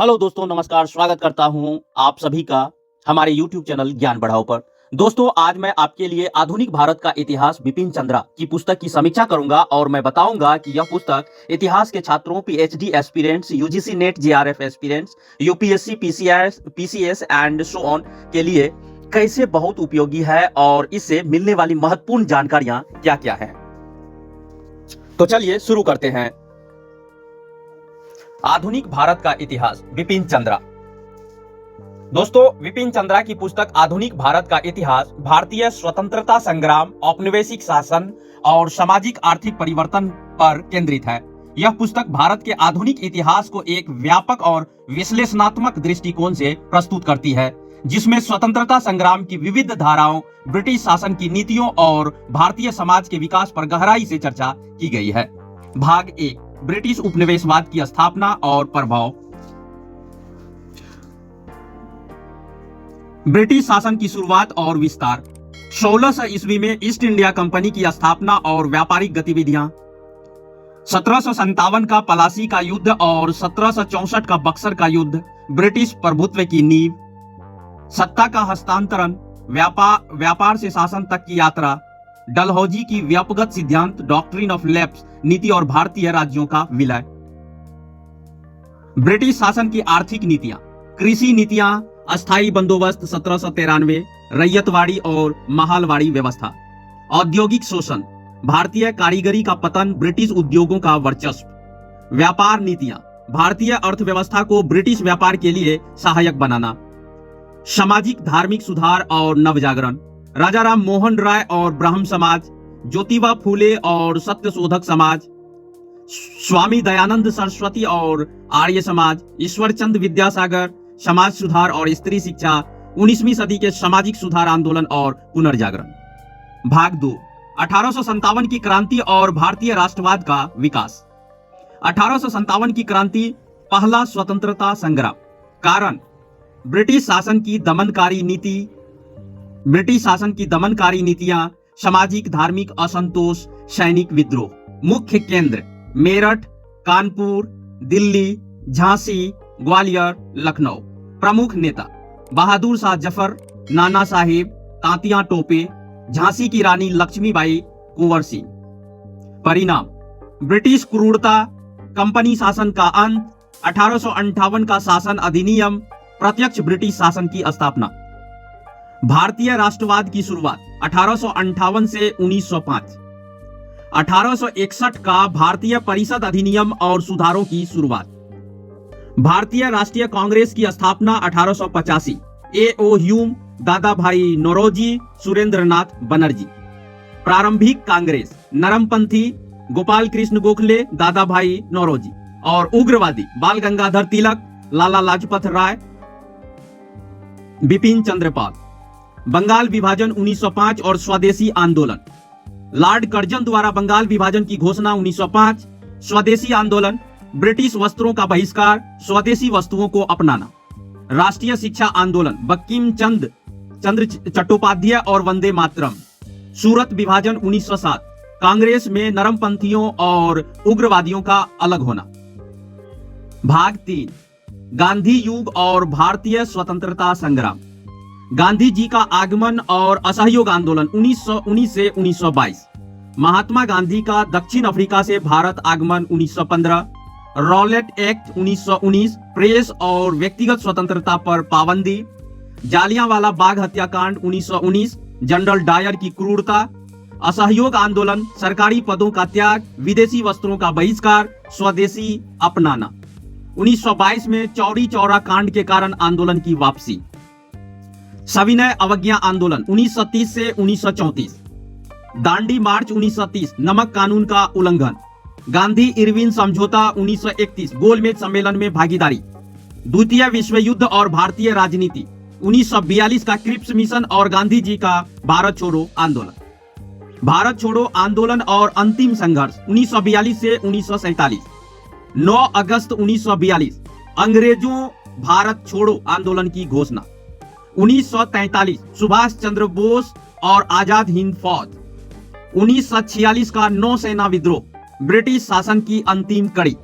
Hello दोस्तों, नमस्कार। स्वागत करता हूं आप सभी का हमारे YouTube चैनल ज्ञान बढ़ाओ पर। दोस्तों, आज मैं आपके लिए आधुनिक भारत का इतिहास बिपिन चंद्रा की पुस्तक की समीक्षा करूंगा और मैं बताऊंगा कि यह पुस्तक इतिहास के छात्रों, PhD aspirants, UGC net JRF aspirants, UPSC PCS and so on के लिए कैसे बहुत उपयोगी है और इससे मिलने वाली महत्वपूर्ण जानकारियां क्या-क्या हैं। तो चलिए शुरू करते हैं। आधुनिक भारत का इतिहास, बिपिन चंद्रा। दोस्तों, बिपिन चंद्रा की पुस्तक आधुनिक भारत का इतिहास भारतीय स्वतंत्रता संग्राम, औपनिवेशिक शासन और सामाजिक आर्थिक परिवर्तन पर केंद्रित है। यह पुस्तक भारत के आधुनिक इतिहास को एक व्यापक और विश्लेषणात्मक दृष्टिकोण से प्रस्तुत करती है, जिसमें स्वतंत्रता संग्राम की विविध धाराओं, ब्रिटिश शासन की नीतियों और भारतीय समाज के विकास पर गहराई से चर्चा की गई है। भाग 1, ब्रिटिश उपनिवेशवाद की स्थापना और प्रभाव। ब्रिटिश शासन की शुरुआत और विस्तार। 1600 ईस्वी में ईस्ट इंडिया कंपनी की स्थापना और व्यापारिक गतिविधियां। 1757 का पलासी का युद्ध और 1764 का बक्सर का युद्ध ब्रिटिश प्रभुत्व की नींव। सत्ता का हस्तांतरण, व्यापार से शासन तक की यात्रा, डलहौजी की व्यापक सिद्धांत, डॉक्ट्रिन ऑफ लैप्स नीति और भारतीय राज्यों का विलय। ब्रिटिश शासन की आर्थिक नीतियां। कृषि नीतियां, अस्थायी बंदोबस्त 1793, रैयतवाड़ी और महालवाड़ी व्यवस्था। औद्योगिक शोषण, भारतीय कारीगरी का पतन, ब्रिटिश उद्योगों का वर्चस्व। व्यापार नीतियां, भारतीय अर्थव्यवस्था को ब्रिटिश व्यापार के लिए सहायक बनाना। सामाजिक धार्मिक सुधार और नवजागरण, राजा राम मोहन राय और ब्राह्म समाज, ज्योतिबा फूले और सत्यशोधक समाज, स्वामी दयानंद सरस्वती और आर्य समाज, ईश्वरचंद विद्यासागर, समाज सुधार और स्त्री शिक्षा, 19वीं सदी के सामाजिक सुधार आंदोलन और पुनर्जागरण। भाग 2, 1857 की क्रांति और भारतीय राष्ट्रवाद का विकास। 1857 की क्रांति, पहला स्वतंत्रता संग्राम। कारण, ब्रिटिश शासन की दमनकारी नीतियां, सामाजिक धार्मिक असंतोष, सैनिक विद्रोह। मुख्य केंद्र मेरठ, कानपुर, दिल्ली, झांसी, ग्वालियर, लखनऊ। प्रमुख नेता बहादुर शाह जफर, नाना साहेब, तांतिया टोपे, झांसी की रानी लक्ष्मीबाई, कुंवर सिंह। परिणाम, ब्रिटिश क्रूरता, कंपनी शासन का अंत, 1858 का शासन अधिनियम, प्रत्यक्ष ब्रिटिश शासन की स्थापना। भारतीय राष्ट्रवाद की शुरुआत 1858 से 1905। 1861 का भारतीय परिषद अधिनियम और सुधारों की शुरुआत। भारतीय राष्ट्रीय कांग्रेस की स्थापना 1885। A.O. ह्यूम, दादा भाई नौरोजी, सुरेंद्रनाथ बनर्जी। प्रारंभिक कांग्रेस, नरमपंथी गोपाल कृष्ण गोखले, दादा भाई नौरोजी और उग्रवादी बाल गंगाधर तिलक, लाला लाजपत राय, बिपिन चंद्र पाल। बंगाल विभाजन 1905 और स्वदेशी आंदोलन। लॉर्ड कर्जन द्वारा बंगाल विभाजन की घोषणा 1905। स्वदेशी आंदोलन, ब्रिटिश वस्त्रों का बहिष्कार, स्वदेशी वस्तुओं को अपनाना। राष्ट्रीय शिक्षा आंदोलन, बंकिम चंद्र चट्टोपाध्याय और वंदे मातरम। सूरत विभाजन 1907, कांग्रेस में नरमपंथियों और उग्रवादियों का अलग होना। भाग 3, गांधी युग और भारतीय स्वतंत्रता संग्राम। गांधी जी का आगमन और असहयोग आंदोलन 1919 से 1922। महात्मा गांधी का दक्षिण अफ्रीका से भारत आगमन 1915। रॉलेट एक्ट 1919, प्रेस और व्यक्तिगत स्वतंत्रता पर पाबंदी। जालियांवाला बाग हत्याकांड 1919, जनरल डायर की क्रूरता। असहयोग आंदोलन, सरकारी पदों का त्याग, विदेशी वस्त्रों का बहिष्कार, स्वदेशी अपनाना। 1922 में चौरी चौरा कांड के कारण आंदोलन की वापसी। सविनय अवज्ञा आंदोलन 1930 से 1934। दांडी मार्च 1930, नमक कानून का उल्लंघन। गांधी इरविन समझौता 1931, गोलमेज सम्मेलन में भागीदारी। द्वितीय विश्व युद्ध और भारतीय राजनीति 1942 का क्रिप्स मिशन और गांधी जी का भारत छोड़ो आंदोलन। भारत छोड़ो आंदोलन और अंतिम संघर्ष 1942 से 1947। 9 अगस्त 1942, अंग्रेजों भारत छोड़ो आंदोलन की घोषणा। 1943, सुभाष चंद्र बोस और आजाद हिंद फौज। 1946 का नौसेना विद्रोह, ब्रिटिश शासन की अंतिम कड़ी।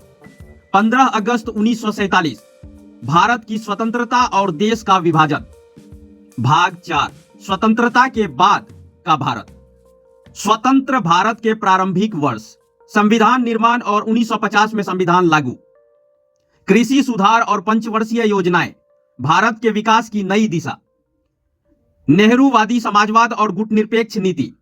15 अगस्त 1947, भारत की स्वतंत्रता और देश का विभाजन। भाग 4, स्वतंत्रता के बाद का भारत। स्वतंत्र भारत के प्रारंभिक वर्ष, संविधान निर्माण और 1950 में संविधान लागू, कृषि सुधार और पंचवर्षीय योजनाएं, भारत के विकास की नई दिशा, नेहरूवादी समाजवाद और गुटनिरपेक्ष नीति,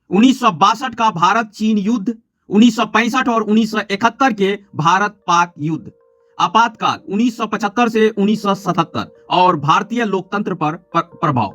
1962 का भारत चीन युद्ध, 1965 और 1971 के भारत पाक युद्ध, आपातकाल 1975 से 1977 और भारतीय लोकतंत्र पर प्रभाव।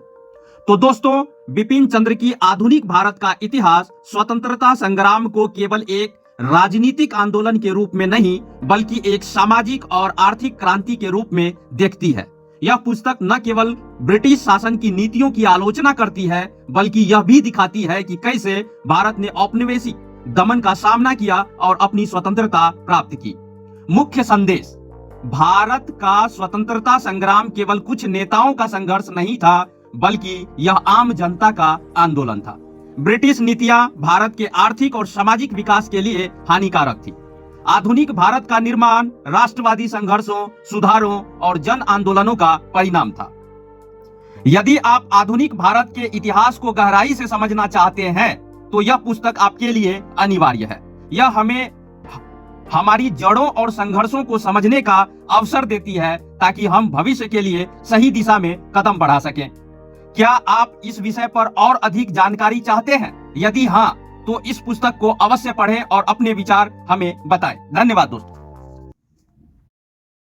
तो दोस्तों, बिपिन चंद्र की आधुनिक भारत का इतिहास स्वतंत्रता संग्राम को केवल एक राजनीतिक आंदोलन के रूप में नहीं, बल्कि एक सामाजिक और आर्थिक क्रांति के रूप में देखती है। यह पुस्तक न केवल ब्रिटिश शासन की नीतियों की आलोचना करती है, बल्कि यह भी दिखाती है कि कैसे भारत ने औपनिवेशिक दमन का सामना किया और अपनी स्वतंत्रता प्राप्त की। मुख्य संदेश: भारत का स्वतंत्रता संग्राम केवल कुछ नेताओं का संघर्ष नहीं था, बल्कि यह आम जनता का आंदोलन था। ब्रिटिश नीतियां भारत के आर्थिक और सामाजिक विकास के लिए हानिकारक थी। आधुनिक भारत का निर्माण राष्ट्रवादी संघर्षों, सुधारों और जन आंदोलनों का परिणाम था। यदि आप आधुनिक भारत के इतिहास को गहराई से समझना चाहते हैं, तो यह पुस्तक आपके लिए अनिवार्य है। यह हमें हमारी जड़ों और संघर्षों को समझने का अवसर देती है, ताकि हम भविष्य के लिए सही दिशा में कदम बढ़ा सकें। क्या आप इस विषय पर और अधिक जानकारी चाहते हैं? यदि हाँ, तो इस पुस्तक को अवश्य पढ़ें और अपने विचार हमें बताएं। धन्यवाद दोस्तों।